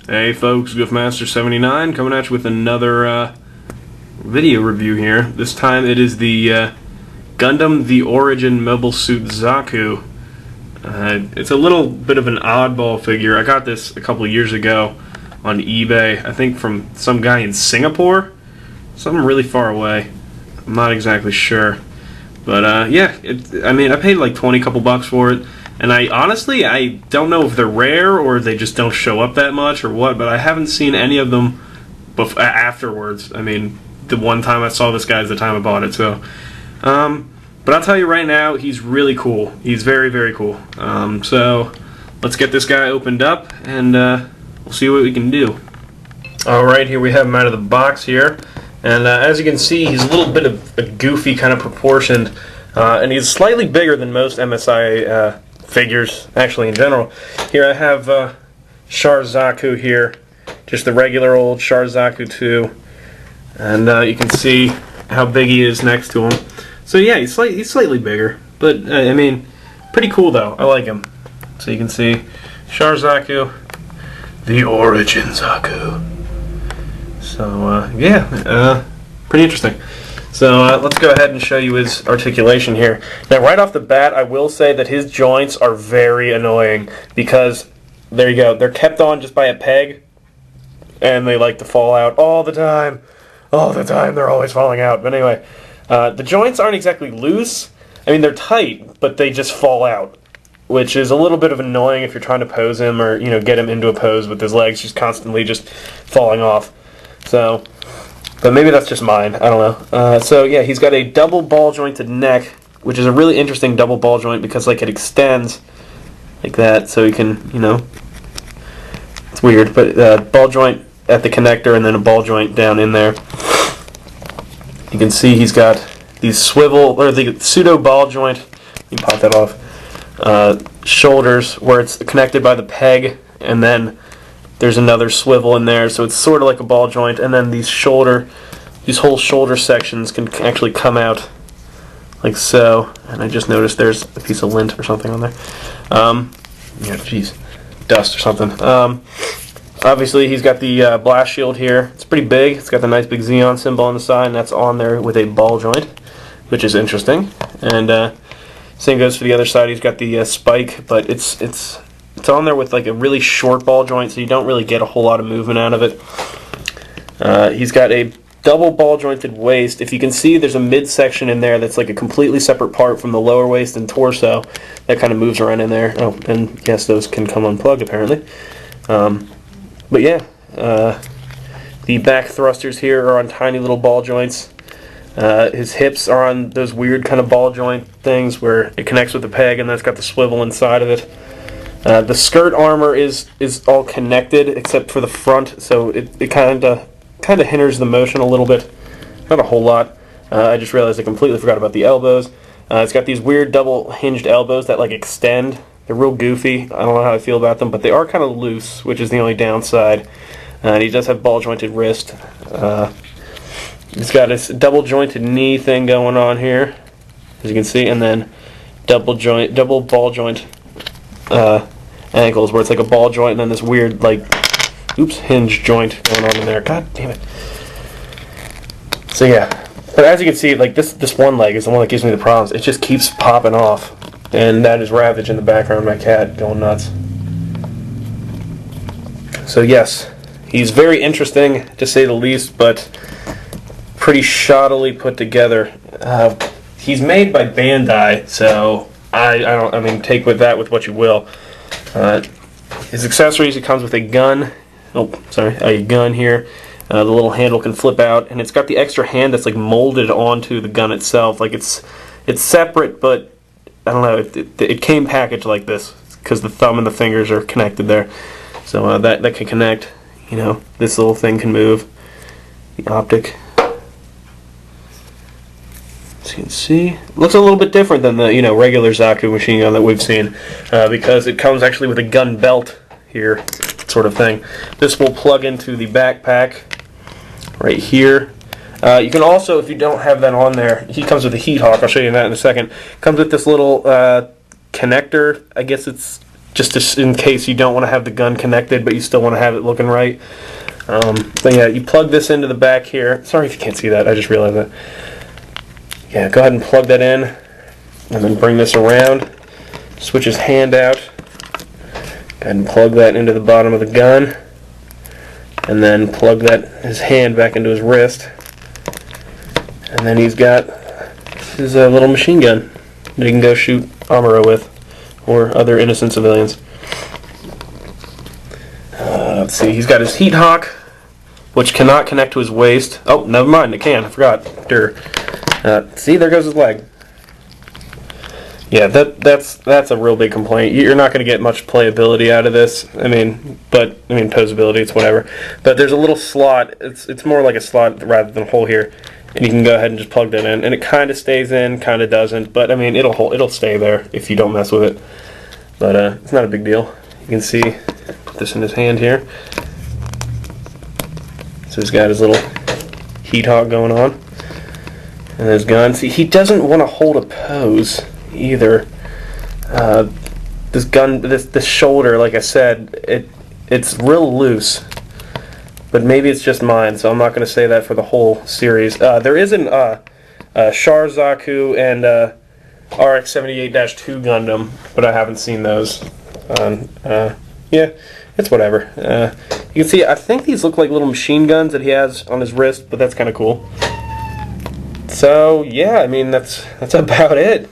Hey folks, Goofmaster79 coming at you with another video review here. This time it is the Gundam The Origin Mobile Suit Zaku. It's a little bit of an oddball figure. I got this a couple of years ago on eBay, I think from some guy in Singapore. Something really far away. I'm not exactly sure. But yeah, I mean, I paid like 20 couple bucks for it. And I don't know if they're rare or they just don't show up that much or what, but I haven't seen any of them afterwards. I mean, the one time I saw this guy is the time I bought it, so. But I'll tell you right now, he's really cool. He's very, very cool. So let's get this guy opened up and we'll see what we can do. Alright, here we have him out of the box here. And as you can see, he's a little bit of a goofy kind of proportioned. And he's slightly bigger than most MSI figures, actually, in general. Here I have Char Zaku here, just the regular old Char Zaku 2, and you can see how big he is next to him. So yeah, he's slightly bigger, but I mean, pretty cool though. I like him. So you can see Char Zaku, The Origin Zaku. So yeah, pretty interesting. So let's go ahead and show you his articulation here. Now right off the bat, I will say that his joints are very annoying because, there you go, they're kept on just by a peg and they like to fall out all the time. All the time, they're always falling out. But anyway, the joints aren't exactly loose. I mean, they're tight, but they just fall out, which is a little bit of annoying if you're trying to pose him or, you know, get him into a pose with his legs just constantly just falling off. So, but maybe that's just mine. I don't know. So yeah, he's got a double ball jointed neck, which is a really interesting double ball joint because like it extends like that, so you can, you know, it's weird, but ball joint at the connector and then a ball joint down in there. You can see he's got these swivel or the pseudo ball joint. Let me pop that off. Shoulders where it's connected by the peg, and then there's another swivel in there, so it's sort of like a ball joint, and then these whole shoulder sections can actually come out like so. And I just noticed there's a piece of lint or something on there. Yeah, geez, dust or something. Obviously, he's got the blast shield here. It's pretty big. It's got the nice big Xeon symbol on the side, and that's on there with a ball joint, which is interesting. And same goes for the other side. He's got the spike, but it's on there with like a really short ball joint, so you don't really get a whole lot of movement out of it. He's got a double ball jointed waist. If you can see, there's a midsection in there that's like a completely separate part from the lower waist and torso that kind of moves around in there. Oh, and yes, those can come unplugged apparently. But yeah, the back thrusters here are on tiny little ball joints. His hips are on those weird kind of ball joint things where it connects with the peg and then it's got the swivel inside of it. The skirt armor is all connected except for the front, so it kind of hinders the motion a little bit. Not a whole lot. I just realized I completely forgot about the elbows. It's got these weird double hinged elbows that like extend. They're real goofy. I don't know how I feel about them, but they are kind of loose, which is the only downside. And he does have ball jointed wrist. He's got this double jointed knee thing going on here, as you can see, and then double ball joint ankles, where it's like a ball joint and then this weird like hinge joint going on in there. God damn it. So yeah, but as you can see, like this one leg is the one that gives me the problems. It just keeps popping off, and that is Ravage in the background, my cat going nuts. So yes, he's very interesting to say the least, but pretty shoddily put together. He's made by Bandai, so I mean, take with that with what you will. His accessories, it comes with a gun. Oh, sorry, a gun here. The little handle can flip out, and it's got the extra hand that's like molded onto the gun itself. Like it's separate, but I don't know. It came packaged like this because the thumb and the fingers are connected there. So that can connect. You know, this little thing can move. The optic. As you can see, looks a little bit different than the regular Zaku machine gun that we've seen because it comes actually with a gun belt here, sort of thing. This will plug into the backpack right here. You can also, if you don't have that on there, he comes with a heat hawk. I'll show you that in a second. Comes with this little connector. I guess it's just in case you don't want to have the gun connected, but you still want to have it looking right. But yeah, you plug this into the back here. Sorry if you can't see that, I just realized that. Yeah, go ahead and plug that in, and then bring this around. Switch his hand out. Go ahead and plug that into the bottom of the gun, and then plug his hand back into his wrist. And then he's got his little machine gun that he can go shoot Amuro with, or other innocent civilians. Let's see, he's got his heat hawk, which cannot connect to his waist. Oh, never mind, it can, I forgot. See, there goes his leg. Yeah, that's a real big complaint. You're not going to get much playability out of this. Posability, it's whatever. But there's a little slot. It's more like a slot rather than a hole here, and you can go ahead and just plug that in, and it kind of stays in, kind of doesn't. But I mean, it'll stay there if you don't mess with it. But it's not a big deal. You can see, put this in his hand here. So he's got his little heat hawk going on, and his gun. See, he doesn't want to hold a pose either. This shoulder, like I said, it's real loose, but maybe it's just mine, so I'm not going to say that for the whole series. There is an Char Zaku and RX-78-2 Gundam, but I haven't seen those. Yeah, it's whatever. You can see, I think these look like little machine guns that he has on his wrist, but that's kind of cool. So yeah, I mean that's about it.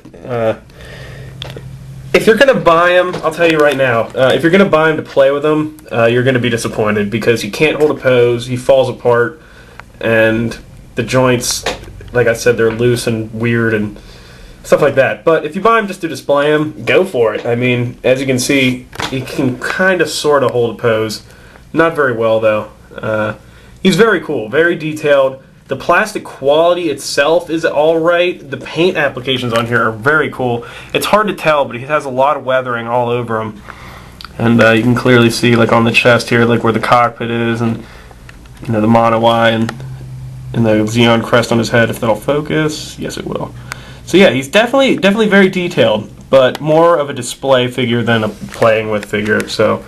If you're gonna buy them, I'll tell you right now, if you're gonna buy them to play with them, you're gonna be disappointed because you can't hold a pose. He falls apart, and the joints, like I said, they're loose and weird and stuff like that. But if you buy them just to display them, go for it. I mean, as you can see, he can kind of sort of hold a pose. Not very well though. He's very cool, very detailed. The plastic quality itself is alright. The paint applications on here are very cool. It's hard to tell, but he has a lot of weathering all over him. And you can clearly see, like on the chest here, like where the cockpit is, and the mono eye, and the Xeon crest on his head. If that'll focus, yes, it will. So yeah, he's definitely very detailed, but more of a display figure than a playing with figure. So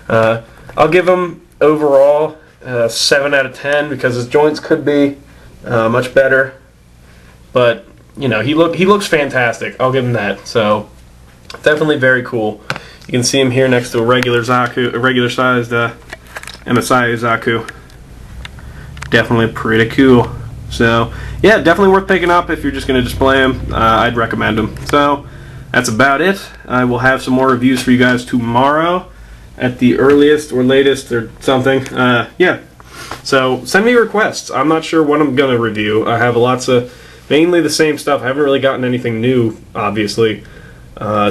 I'll give him overall 7 out of 10 because his joints could be much better, but he looks fantastic. I'll give him that. So definitely very cool. You can see him here next to a regular Zaku, a regular sized MSI Zaku. Definitely pretty cool. So yeah, definitely worth picking up if you're just going to display him. I'd recommend him. So that's about it. I will have some more reviews for you guys tomorrow at the earliest or latest or something. Yeah. So send me requests. I'm not sure what I'm going to review. I have lots of, mainly the same stuff. I haven't really gotten anything new, obviously. I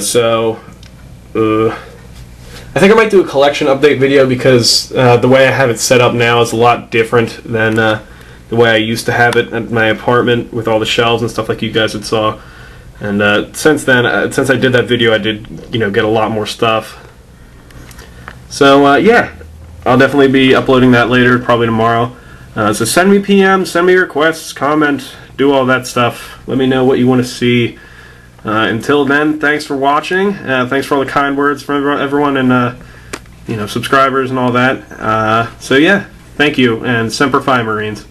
think I might do a collection update video because the way I have it set up now is a lot different than the way I used to have it at my apartment with all the shelves and stuff like you guys had saw. And since then, since I did that video, I did get a lot more stuff. So yeah, I'll definitely be uploading that later, probably tomorrow. So send me PMs, send me requests, comment, do all that stuff. Let me know what you want to see. Until then, thanks for watching. Thanks for all the kind words from everyone and subscribers and all that. So yeah, thank you, and Semper Fi, Marines.